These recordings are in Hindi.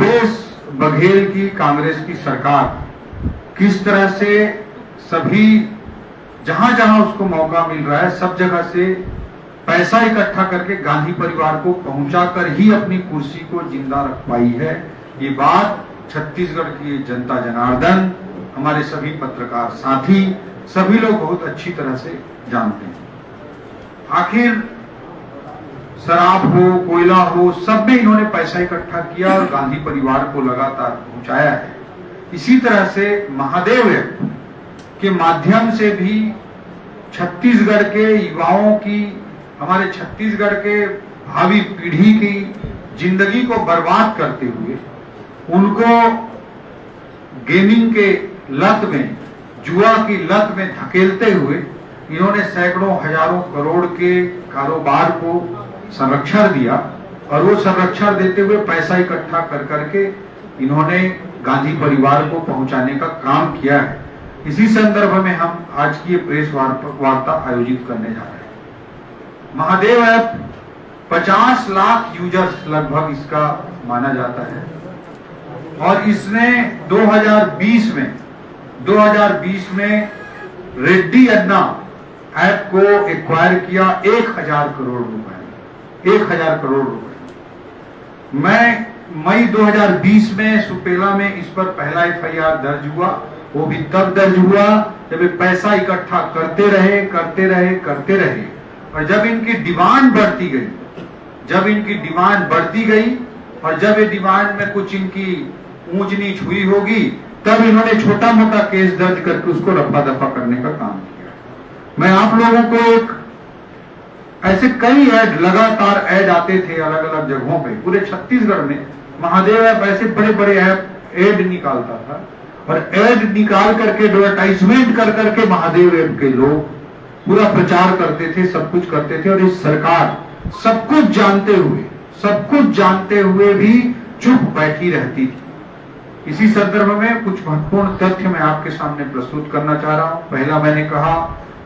भूपेश बघेल की कांग्रेस की सरकार किस तरह से सभी जहां जहां उसको मौका मिल रहा है सब जगह से पैसा इकट्ठा करके गांधी परिवार को पहुंचाकर ही अपनी कुर्सी को जिंदा रख पाई है। ये बात छत्तीसगढ़ की जनता जनार्दन, हमारे सभी पत्रकार साथी, सभी लोग बहुत अच्छी तरह से जानते हैं। आखिर शराब हो, कोयला हो, सब में इन्होंने पैसा इकट्ठा किया और गांधी परिवार को लगातार पहुंचाया है। इसी तरह से महादेव ऐप के माध्यम से भी छत्तीसगढ़ के युवाओं की, हमारे छत्तीसगढ़ के भावी पीढ़ी की जिंदगी को बर्बाद करते हुए उनको गेमिंग के लत में, जुआ की लत में धकेलते हुए इन्होंने सैकड़ों हजारों करोड़ के कारोबार को संरक्षण दिया और वो संरक्षण देते हुए पैसा इकट्ठा कर करके इन्होंने गांधी परिवार को पहुंचाने का काम किया है। इसी संदर्भ में हम आज की प्रेस वार्ता आयोजित करने जा रहे हैं। महादेव ऐप 50 लाख यूजर्स लगभग इसका माना जाता है और इसने 2020 में रेड्डी अन्ना ऐप को एक्वायर किया 1000 करोड़ रुपए, 1000 करोड़ रुपए। मैं मई 2020 में सुपेला में इस पर पहला FIR दर्ज हुआ। वो भी तब दर्ज हुआ जब पैसा इकट्ठा करते रहे और जब इनकी डिमांड बढ़ती गई, और जब ये डिमांड में कुछ इनकी ऊंच नीच हुई होगी तब इन्होंने छोटा मोटा केस दर्ज करके उसको रफा दफा करने का काम किया। मैं आप लोगों को एक ऐसे कई ऐड, लगातार ऐड आते थे अलग अलग जगहों पे पूरे छत्तीसगढ़ में। महादेव ऐप ऐसे बड़े बड़े ऐड निकालता था और ऐड निकाल करके एडवर्टाइजमेंट कर करके महादेव ऐप के लोग पूरा प्रचार करते थे, सब कुछ करते थे। और इस सरकार सब कुछ जानते हुए भी चुप बैठी रहती थी। इसी संदर्भ में कुछ महत्वपूर्ण तथ्य मैं आपके सामने प्रस्तुत करना चाह रहा हूं। पहला, मैंने कहा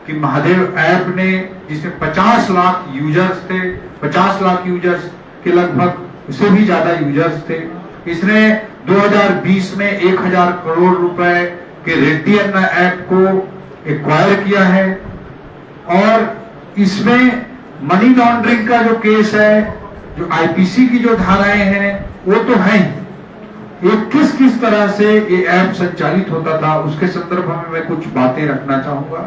कि महादेव ऐप ने, जिसमें 50 लाख यूजर्स थे, 50 लाख यूजर्स के लगभग उससे भी ज्यादा यूजर्स थे, इसने 2020 में 1000 करोड़ रुपए के रेड्डी अन्ना ऐप को एक्वायर किया है। और इसमें मनी लॉन्ड्रिंग का जो केस है, जो IPC की जो धाराएं हैं वो तो है ही। ये किस तरह से ये ऐप संचालित होता था उसके संदर्भ में मैं कुछ बातें रखना चाहूंगा।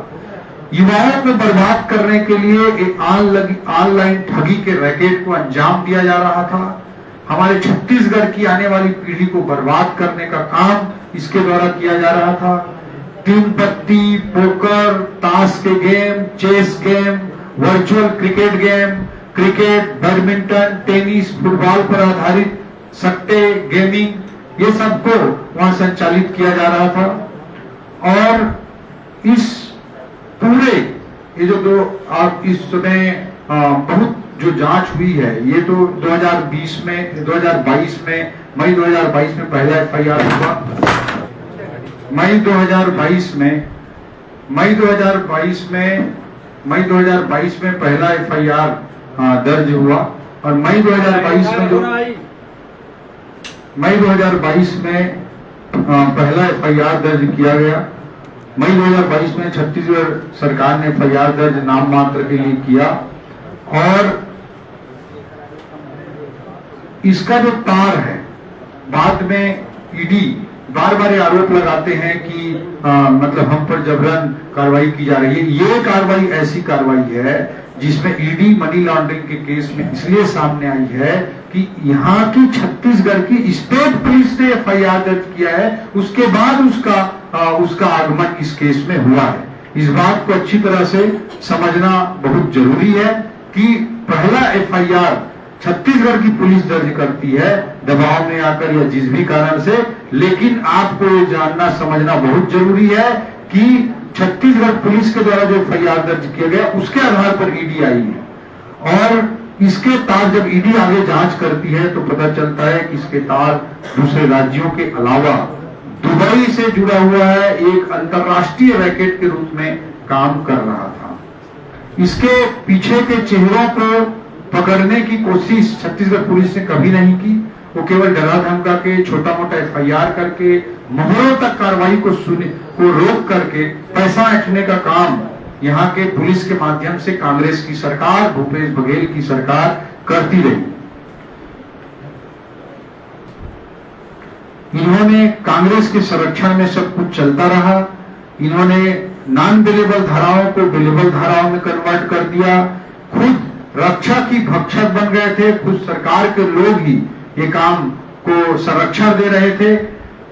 युवाओं को बर्बाद करने के लिए एक ऑनलाइन ठगी के रैकेट को अंजाम दिया जा रहा था। हमारे छत्तीसगढ़ की आने वाली पीढ़ी को बर्बाद करने का काम इसके द्वारा किया जा रहा था। तीन पत्ती, पोकर, ताश के game, chess game, virtual cricket game, cricket, badminton, tennis, football पर आधारित सट्टे, गेमिंग, ये सबको वहां संचालित किया जा रहा था। और इस पूरे ये जो आप इस समय बहुत जो जांच हुई है, ये तो 2022 में मई 2022 में पहला FIR हुआ। मई 2022 में पहला FIR दर्ज हुआ और मई 2022 में पहला FIR दर्ज किया गया। मई 2022 में छत्तीसगढ़ सरकार ने FIR दर्ज नाम मात्र के लिए किया। और इसका जो तार है, बाद में ईडी बार बार आरोप लगाते हैं कि मतलब हम पर जबरन कार्रवाई की जा रही है। ये कार्रवाई ऐसी कार्रवाई है जिसमें ईडी मनी लॉन्ड्रिंग के केस में इसलिए सामने आई है कि यहाँ की छत्तीसगढ़ की स्टेट पुलिस ने FIR दर्ज किया है, उसके बाद उसका आगमन इस केस में हुआ है। इस बात को अच्छी तरह से समझना बहुत जरूरी है कि पहला FIR छत्तीसगढ़ की पुलिस दर्ज करती है दबाव में आकर या जिस भी कारण से, लेकिन आपको ये जानना समझना बहुत जरूरी है कि छत्तीसगढ़ पुलिस के द्वारा जो FIR दर्ज किया गया उसके आधार पर ईडी आई है। और इसके तार जब ईडी आगे जांच करती है तो पता चलता है कि इसके तार दूसरे राज्यों के अलावा दुबई से जुड़ा हुआ है, एक अंतरराष्ट्रीय रैकेट के रूप में काम कर रहा था। इसके पीछे के चेहरों को पकड़ने की कोशिश छत्तीसगढ़ पुलिस ने कभी नहीं की। वो केवल डरा धमका के, छोटा मोटा FIR करके, मोहरों तक कार्रवाई को रोक करके पैसा ऐंठने का काम यहाँ के पुलिस के माध्यम से कांग्रेस की सरकार, भूपेश बघेल की सरकार करती रही। इन्होंने कांग्रेस के संरक्षण में सब कुछ चलता रहा। इन्होंने नॉन बिलेबल धाराओं को बिलेबल धाराओं में कन्वर्ट कर दिया। खुद रक्षा की भक्षक बन गए थे। खुद सरकार के लोग ही ये काम को संरक्षण दे रहे थे।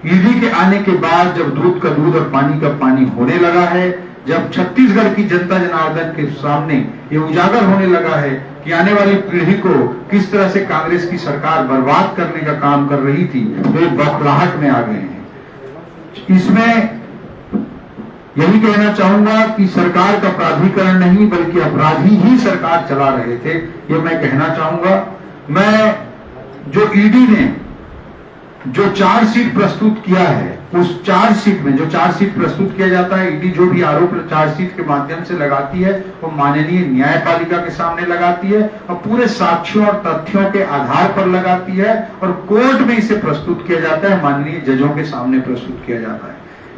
ईडी के आने के बाद जब दूध का दूध और पानी का पानी होने लगा है, जब छत्तीसगढ़ की जनता जनार्दन के सामने ये उजागर होने लगा है कि आने वाली पीढ़ी को किस तरह से कांग्रेस की सरकार बर्बाद करने का काम कर रही थी, तो ये बौखलाहट में आ गए हैं। इसमें यही कहना चाहूंगा कि सरकार का प्राधिकरण नहीं बल्कि अपराधी ही सरकार चला रहे थे, ये मैं कहना चाहूंगा। मैं जो ईडी ने जो चार्जशीट प्रस्तुत किया है, उस चार्जशीट में जो चार्जशीट प्रस्तुत किया जाता है, ईडी जो भी आरोप चार्जशीट के माध्यम से लगाती है वो माननीय न्यायपालिका के सामने लगाती है और पूरे साक्ष्यों और तथ्यों के आधार पर लगाती है और कोर्ट में इसे प्रस्तुत किया जाता है, माननीय जजों के सामने प्रस्तुत किया जाता है।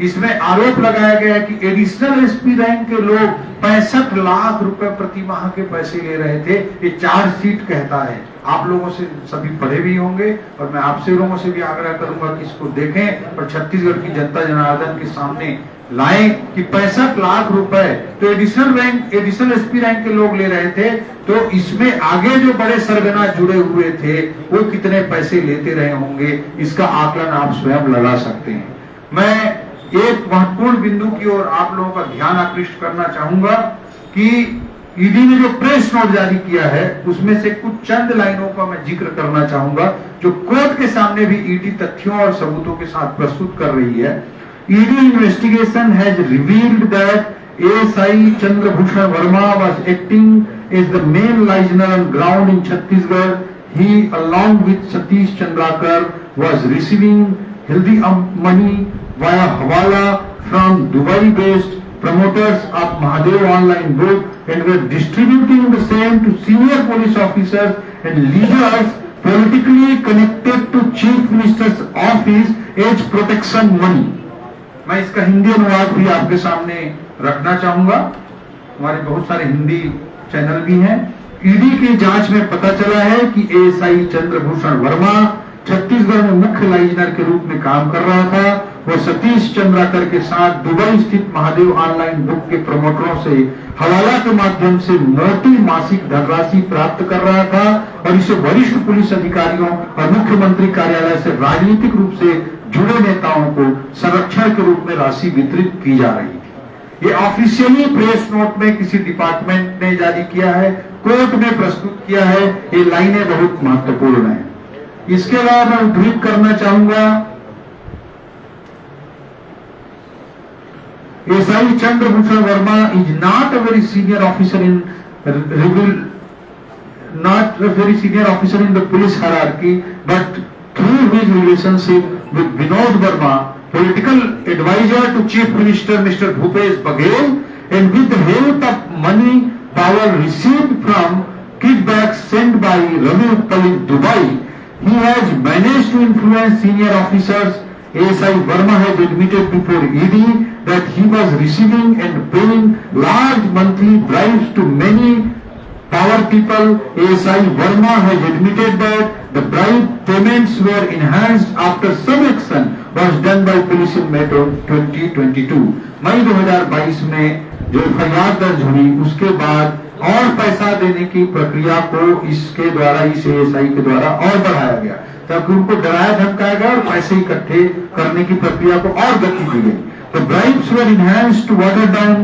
इसमें आरोप लगाया गया है कि एडिशनल एसपी रैंक के लोग 65 लाख रुपए प्रति माह के पैसे ले रहे थे। ये चार्जशीट कहता है। आप लोगों से सभी पढ़े भी होंगे और मैं आपसे लोगों से भी आग्रह करूंगा कि इसको देखें और छत्तीसगढ़ की जनता जनार्दन के सामने लाएं कि 65 लाख रुपए तो एडिशनल एसपी रैंक के लोग ले रहे थे, तो इसमें आगे जो बड़े सरगना जुड़े हुए थे वो कितने पैसे लेते रहे होंगे, इसका आकलन आप स्वयं लगा सकते हैं। मैं एक महत्वपूर्ण बिंदु की ओर आप लोगों का ध्यान आकृष्ट करना चाहूंगा कि ईडी ने जो प्रेस नोट जारी किया है उसमें से कुछ चंद लाइनों का मैं जिक्र करना चाहूंगा जो कोर्ट के सामने भी ईडी तथ्यों और सबूतों के साथ प्रस्तुत कर रही है। ED investigation has revealed that ASI Chandrabhushan Verma was acting as the main liaisoner on ground in Chhattisgarh. He along with Satish Chandrakar was receiving healthy money via Hawala from Dubai-based promoters of Mahadev online book and were distributing the same to senior police officers and leaders politically connected to Chief Minister's office as protection money. मैं इसका हिंदी अनुवाद भी आपके सामने रखना चाहूंगा। हमारे बहुत सारे हिंदी चैनल भी हैं। ईडी की जांच में पता चला है कि एएसआई चंद्रभूषण वर्मा छत्तीसगढ़ में मुख्य लाइजनर के रूप में काम कर रहा था। वो सतीश चंद्राकर के साथ दुबई स्थित महादेव ऑनलाइन बुक के प्रमोटरों से हवाला के माध्यम से मोटी मासिक धनराशि प्राप्त कर रहा था और इसे वरिष्ठ पुलिस अधिकारियों और मुख्यमंत्री कार्यालय से राजनीतिक रूप से जुड़े नेताओं को संरक्षण के रूप में राशि वितरित की जा रही थी। ये ऑफिशियली प्रेस नोट में किसी डिपार्टमेंट ने जारी किया है, कोर्ट में प्रस्तुत किया है। ये लाइनें बहुत महत्वपूर्ण है। इसके अलावा मैं उद्धृत करना चाहूंगा ASI Chandrabhushan Verma is not a very senior officer in the police hierarchy but through his relationship with Vinod Verma political advisor to Chief Minister Mr. Bhupesh Baghel and with the help of money power received from kickbacks sent by Ravi Uttal in Dubai, he has managed to influence senior officers. ASI Verma has admitted before ED that he was receiving and paying large monthly bribes to many power people. ASI Verma has admitted that the bribe payments were enhanced after some action was done by police in May 2022. मई 2022 में जो FIR दर्ज हुई उसके बाद और पैसा देने की प्रक्रिया को इसके द्वारा, इस ASI के द्वारा और बढ़ाया गया ताकि उनको डराया धमकाया गया और पैसे इकट्ठे करने की प्रक्रिया को और गति दी गई। The bribes were enhanced to water down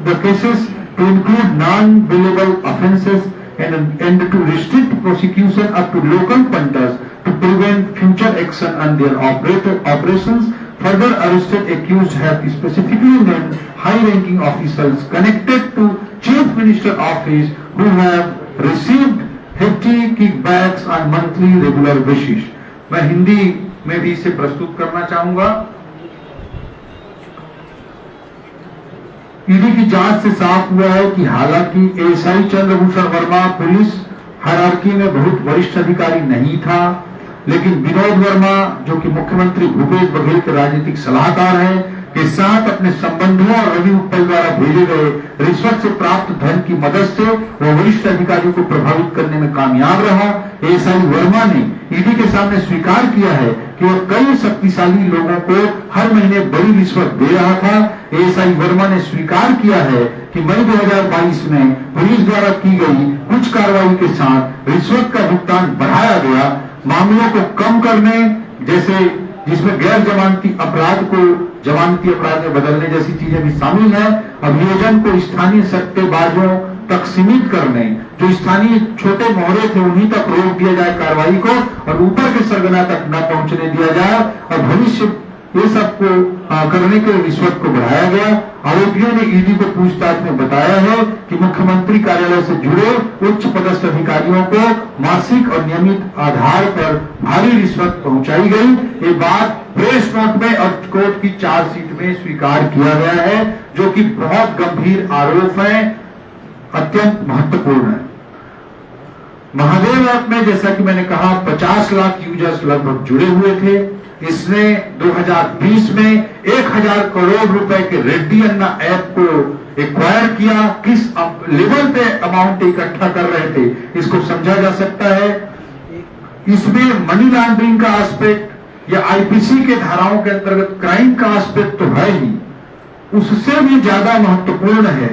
the cases to include non-billable offences and to restrict prosecution up to local punters to prevent future action on their operations. Further, arrested accused have specifically named high-ranking officials connected to Chief Minister office who have received hefty kickbacks on monthly regular basis. मैं हिंदी में भी इसे प्रस्तुत करना चाहूंगा। ईडी की जांच से साफ हुआ है कि हालांकि ASI Chandrabhushan Verma police hierarchy में बहुत वरिष्ठ अधिकारी नहीं था, लेकिन विनोद वर्मा जो कि मुख्यमंत्री भूपेश बघेल के राजनीतिक सलाहकार हैं, के साथ अपने संबंधियों और रवि उत्पल द्वारा भेजे गए रिश्वत से प्राप्त धन की मदद से वह वरिष्ठ अधिकारियों को प्रभावित करने में कामयाब रहा। एएसआई वर्मा ने ईडी के सामने स्वीकार किया है कि वह कई शक्तिशाली लोगों को हर महीने बड़ी रिश्वत दे रहा था। एएसआई वर्मा ने स्वीकार किया है कि मई 2022 में पुलिस द्वारा की गई कुछ कार्रवाई के साथ रिश्वत का भुगतान बढ़ाया गया। मामलों को कम करने जैसे जिसमें गैर जमानती अपराध को जमानती अपराध में बदलने जैसी चीजें भी शामिल है। अभियोजन को स्थानीय सट्टेबाजों तक सीमित करने, जो स्थानीय छोटे मोहरे थे उन्हीं तक रोक दिया जाए कार्रवाई को और ऊपर के सरगना तक न पहुंचने दिया जाए और भविष्य ये सब को करने के लिए रिश्वत को बढ़ाया गया। आरोपियों ने ईडी को पूछताछ में बताया है कि मुख्यमंत्री कार्यालय से जुड़े उच्च पदस्थ अधिकारियों को मासिक और नियमित आधार पर भारी रिश्वत पहुंचाई गई। ये बात प्रेस नोट में और कोर्ट की चार्जशीट में स्वीकार किया गया है, जो कि बहुत गंभीर आरोप है, अत्यंत महत्वपूर्ण है। महादेव ऐप में जैसा कि मैंने कहा 50 लाख यूजर्स लगभग जुड़े हुए थे। इसने 2020 में 1000 करोड़ रुपए के रेड्डी अन्ना ऐप को एक्वायर किया। किस लेवल पे अमाउंट इकट्ठा कर रहे थे इसको समझा जा सकता है। इसमें मनी लॉन्ड्रिंग का एस्पेक्ट या आईपीसी के धाराओं के अंतर्गत क्राइम का एस्पेक्ट तो है ही, उससे भी ज्यादा महत्वपूर्ण है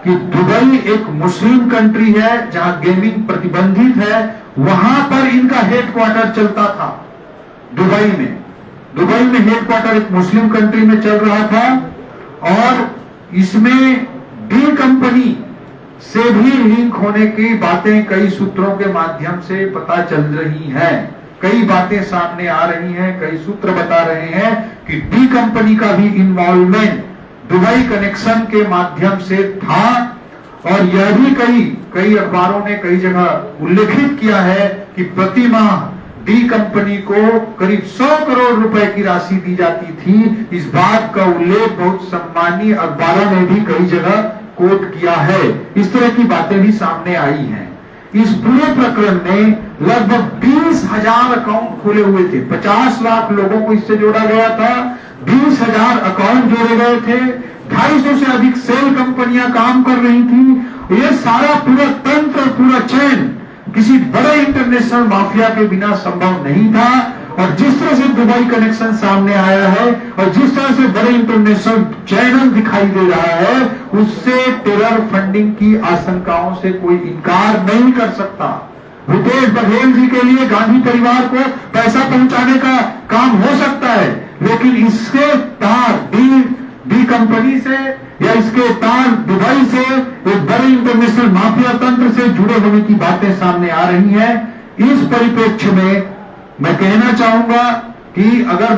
कि दुबई एक मुस्लिम कंट्री है जहां गेमिंग प्रतिबंधित है। वहां पर इनका हेडक्वार्टर चलता था। दुबई में हेडक्वार्टर एक मुस्लिम कंट्री में चल रहा था और इसमें डी कंपनी से भी लिंक होने की बातें कई सूत्रों के माध्यम से पता चल रही हैं। कई बातें सामने आ रही हैं, कई सूत्र बता रहे हैं कि डी कंपनी का भी इन्वॉल्वमेंट दुबई कनेक्शन के माध्यम से था। और यह भी कई अखबारों ने कई जगह उल्लेखित किया है कि प्रति माह डी कंपनी को करीब 100 करोड़ रुपए की राशि दी जाती थी। इस बात का उल्लेख बहुत सम्मानीय अखबारों ने भी कई जगह कोट किया है। इस तरह की बातें भी सामने आई हैं। इस पूरे प्रकरण में लगभग 20,000 अकाउंट खुले हुए थे। 50 लाख लोगों को इससे जोड़ा गया था। 20,000 अकाउंट जोड़े गए थे। 250 से अधिक सेल कंपनियां काम कर रही थी। ये सारा पूरा तंत्र, पूरा चैन किसी बड़े इंटरनेशनल माफिया के बिना संभव नहीं था। और जिस तरह से दुबई कनेक्शन सामने आया है और जिस तरह से बड़े इंटरनेशनल चैनल दिखाई दे रहा है, उससे टेरर फंडिंग की आशंकाओं से कोई इनकार नहीं कर सकता। भूपेश बघेल जी के लिए गांधी परिवार को पैसा पहुंचाने का काम हो सकता है, लेकिन इसके तार डी कंपनी से या इसके तार दुबई से एक बड़े इंटरनेशनल माफिया तंत्र से जुड़े होने की बातें सामने आ रही हैं। इस परिप्रेक्ष्य में मैं कहना चाहूंगा कि अगर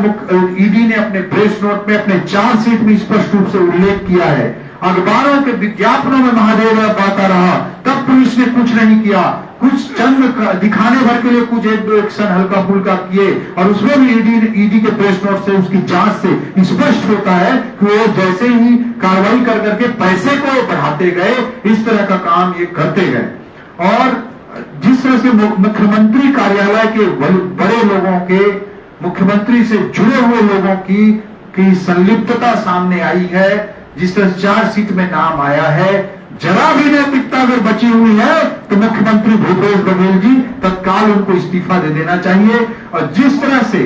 ईडी ने अपने प्रेस नोट में अपने चार्जशीट में स्पष्ट रूप से उल्लेख किया है, अखबारों के विज्ञापनों में महादेव आता रहा, तब पुलिस ने कुछ नहीं किया, कुछ चंद दिखाने भर के लिए कुछ एक दो एक्शन हल्का फुल्का किए और उसमें भी ईडी के प्रेस नोट से उसकी जांच से स्पष्ट होता है कि वो जैसे ही कार्रवाई कर करके पैसे को बढ़ाते गए, इस तरह का काम ये करते गए। और जिस तरह से मुख्यमंत्री कार्यालय के बड़े लोगों के, मुख्यमंत्री से जुड़े हुए लोगों की संलिप्तता सामने आई है, जिस तरह चार्जशीट में नाम आया है, जरा भी नैतिकता अगर बची हुई है तो मुख्यमंत्री भूपेश बघेल जी तत्काल उनको इस्तीफा दे देना चाहिए। और जिस तरह से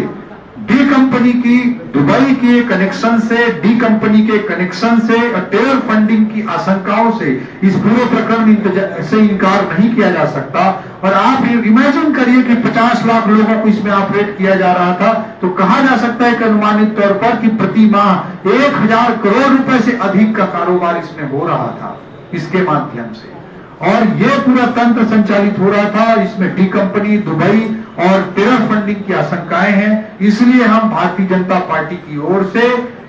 डी कंपनी की दुबई के कनेक्शन से, डी कंपनी के कनेक्शन से और टेरर फंडिंग की आशंकाओं से इस पूरे प्रकरण से इनकार नहीं किया जा सकता। और आप इमेजिन करिए कि 50 लाख लोगों को इसमें ऑपरेट किया जा रहा था, तो कहा जा सकता है कि अनुमानित तौर पर कि प्रति माह 1000 करोड़ रुपए से अधिक का कारोबार इसमें हो रहा था इसके माध्यम से। और ये पूरा तंत्र संचालित हो रहा था। इसमें डी कंपनी, दुबई और टेरर फंडिंग की आशंकाएं हैं। इसलिए हम भारतीय जनता पार्टी की ओर से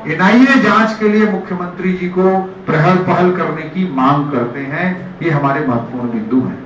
एनआईए जांच के लिए मुख्यमंत्री जी को पहल करने की मांग करते हैं। ये हमारे महत्वपूर्ण बिंदु हैं।